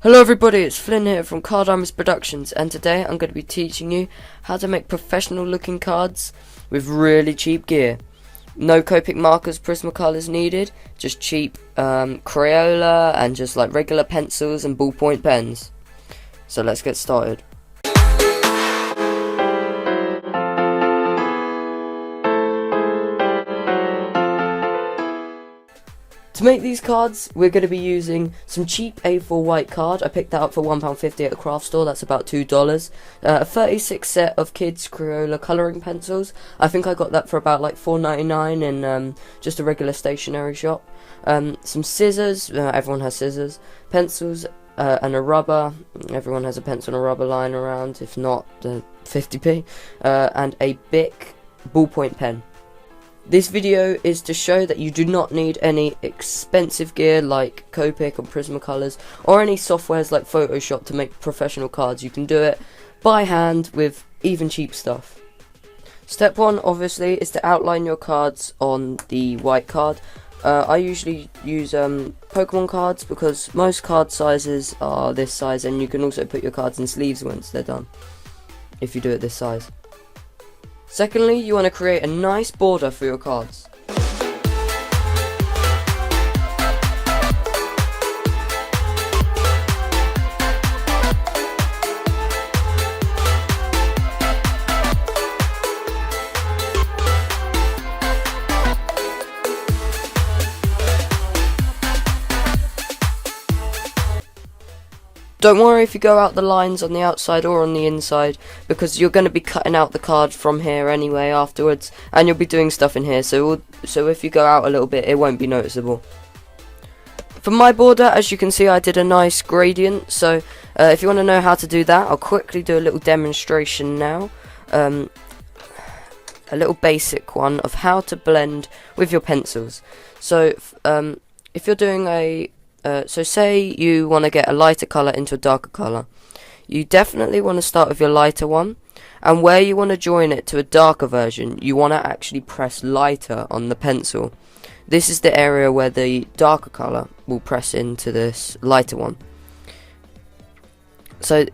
Hello everybody, it's Flynn here from Card Armies Productions, and today I'm going to be teaching you how to make professional looking cards with really cheap gear. No Copic markers, Prismacolors needed, just cheap Crayola and just like regular pencils and ballpoint pens. So let's get started. To make these cards, we're going to be using some cheap A4 white card. I picked that up for £1.50 at the craft store, that's about $2. A 36 set of kids Crayola colouring pencils. I think I got that for about like $4.99 in just a regular stationery shop. Some scissors, everyone has scissors. Pencils and a rubber, everyone has a pencil and a rubber lying around, if not 50p. And a Bic ballpoint pen. This video is to show that you do not need any expensive gear like Copic or Prismacolors or any softwares like Photoshop to make professional cards. You can do it by hand with even cheap stuff. Step 1 obviously is to outline your cards on the white card. I usually use Pokemon cards because most card sizes are this size, and you can also put your cards in sleeves once they're done if you do it this size. Secondly, you want to create a nice border for your cards. Don't worry if you go out the lines on the outside or on the inside, because you're going to be cutting out the card from here anyway afterwards, and you'll be doing stuff in here, so if you go out a little bit it won't be noticeable. For my border, as you can see, I did a nice gradient, so if you want to know how to do that, I'll quickly do a little demonstration now. A little basic one of how to blend with your pencils. So if you're doing so say you want to get a lighter colour into a darker colour, you definitely want to start with your lighter one, and where you want to join it to a darker version, you want to actually press lighter on the pencil. This is the area where the darker colour will press into this lighter one. So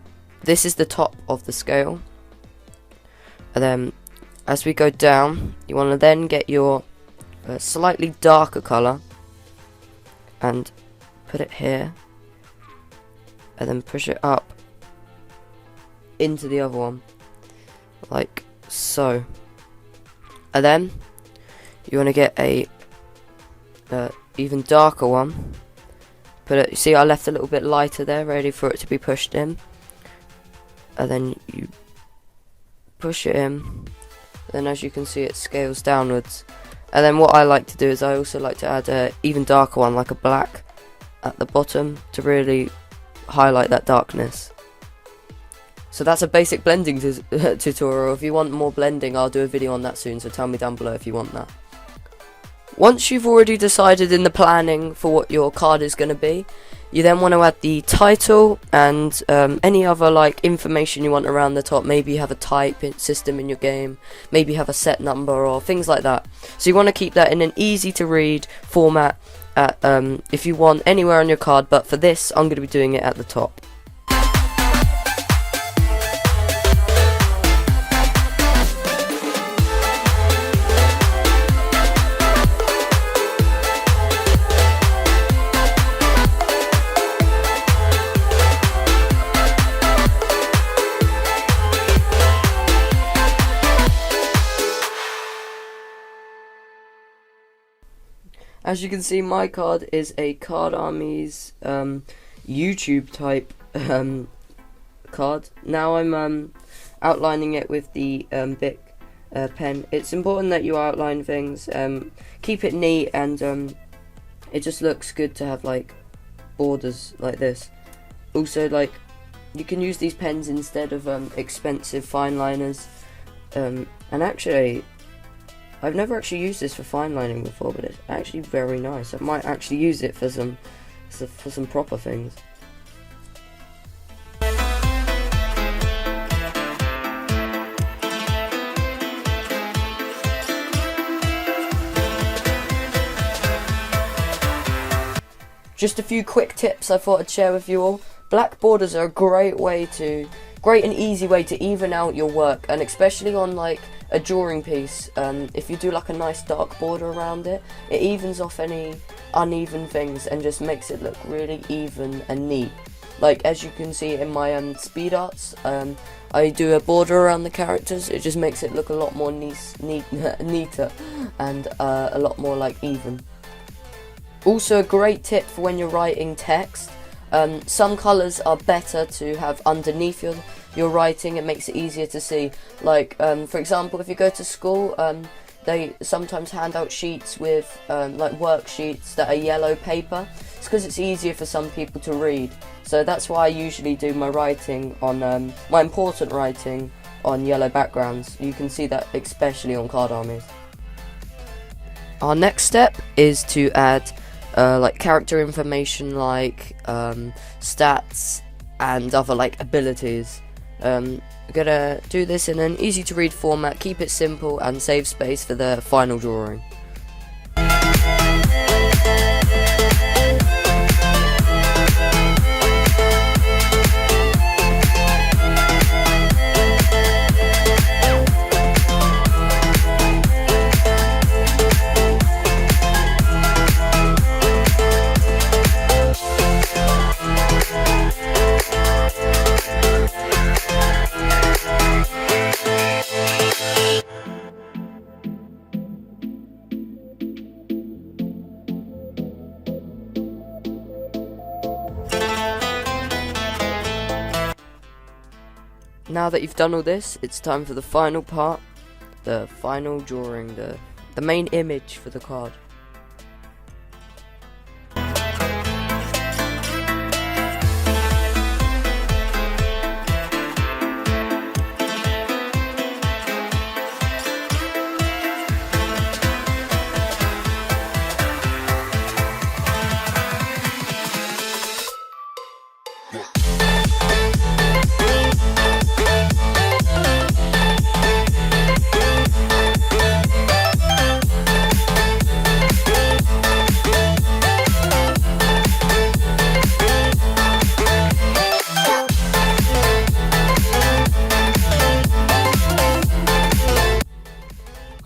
this is the top of the scale, and then as we go down, you want to then get your slightly darker colour and put it here, and then push it up into the other one, like so. And then you want to get a even darker one. Put it. See, I left a little bit lighter there, ready for it to be pushed in. And then you push it in. Then, as you can see, it scales downwards. And then what I like to do is I also like to add a even darker one, like a black, at the bottom to really highlight that darkness. So that's a basic blending tutorial. If you want more blending, I'll do a video on that soon, so tell me down below if you want that. Once you've already decided in the planning for what your card is going to be, you then want to add the title and any other like information you want around the top. Maybe you have a type system in your game, maybe you have a set number or things like that. So you want to keep that in an easy to read format if you want anywhere on your card, but for this I'm going to be doing it at the top. As you can see, my card is a Card Armies YouTube type card. Now I'm outlining it with the Bic pen. It's important that you outline things, keep it neat, and it just looks good to have like borders like this. Also, like, you can use these pens instead of expensive fine liners, and actually I've never actually used this for fine lining before, but it's actually very nice. I might actually use it for some proper things. Just a few quick tips I thought I'd share with you all. black borders are a great and easy way to even out your work, and especially on like a drawing piece. If you do like a nice dark border around it, it evens off any uneven things and just makes it look really even and neat. Like as you can see in my speed arts, I do a border around the characters. It just makes it look a lot more neater and a lot more like even. Also a great tip for when you're writing text. Some colours are better to have underneath your writing. It makes it easier to see. Like for example, if you go to school, they sometimes hand out sheets with like worksheets that are yellow paper. It's because it's easier for some people to read. So that's why I usually do my writing on my important writing on yellow backgrounds. You can see that especially on card armies. Our next step is to add like character information, like stats and other like abilities. We're gonna do this in an easy to read format, keep it simple and save space for the final drawing. Now that you've done all this, it's time for the final part, the final drawing, the main image for the card.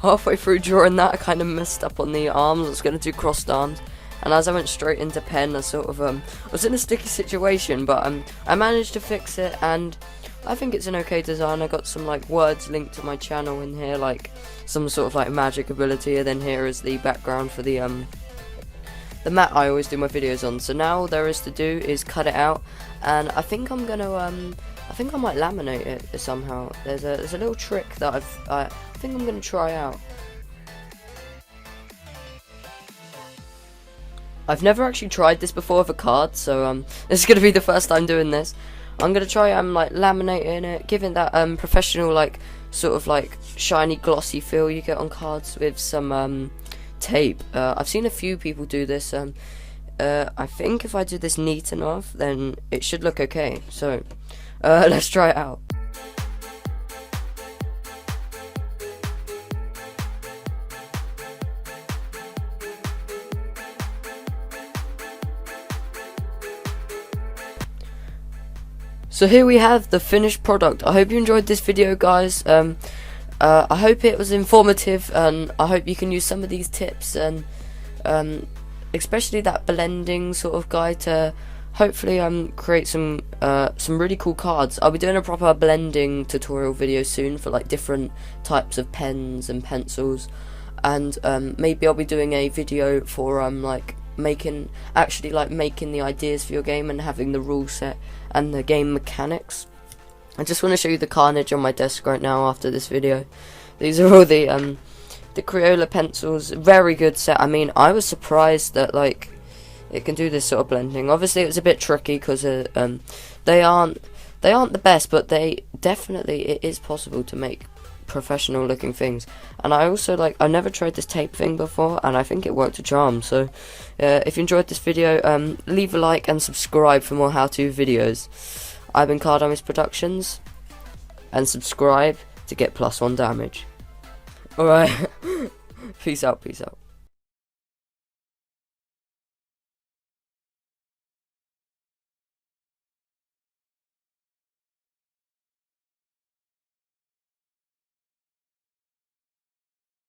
Halfway through drawing that, I kind of messed up on the arms. I was going to do crossed arms, and as I went straight into pen, I sort of was in a sticky situation, but I managed to fix it, and I think it's an okay design. I got some like words linked to my channel in here, like some sort of like magic ability, and then here is the background for the mat I always do my videos on. So now all there is to do is cut it out, and I think I'm gonna I think I might laminate it somehow. There's a little trick that I think I'm gonna try out. I've never actually tried this before with a card, so this is gonna be the first time doing this. I'm gonna try like laminating it, giving that professional like sort of like shiny glossy feel you get on cards with some tape. I've seen a few people do this. I think if I do this neat enough, then it should look okay. So let's try it out. So here we have the finished product. I hope you enjoyed this video, guys. I hope it was informative, and I hope you can use some of these tips, and especially that blending sort of guide to hopefully create some really cool cards. I'll be doing a proper blending tutorial video soon for like different types of pens and pencils, and maybe I'll be doing a video for making the ideas for your game and having the rule set and the game mechanics. I just want to show you the carnage on my desk right now after this video. These are all the Crayola pencils. Very good set. I mean, I was surprised that like it can do this sort of blending. Obviously it was a bit tricky because they aren't the best, but it is possible to make professional looking things. And I also I never tried this tape thing before, and I think it worked a charm. So if you enjoyed this video, leave a like and subscribe for more how-to videos. I've been Card Armies Productions, and subscribe to get +1 damage. Alright, peace out.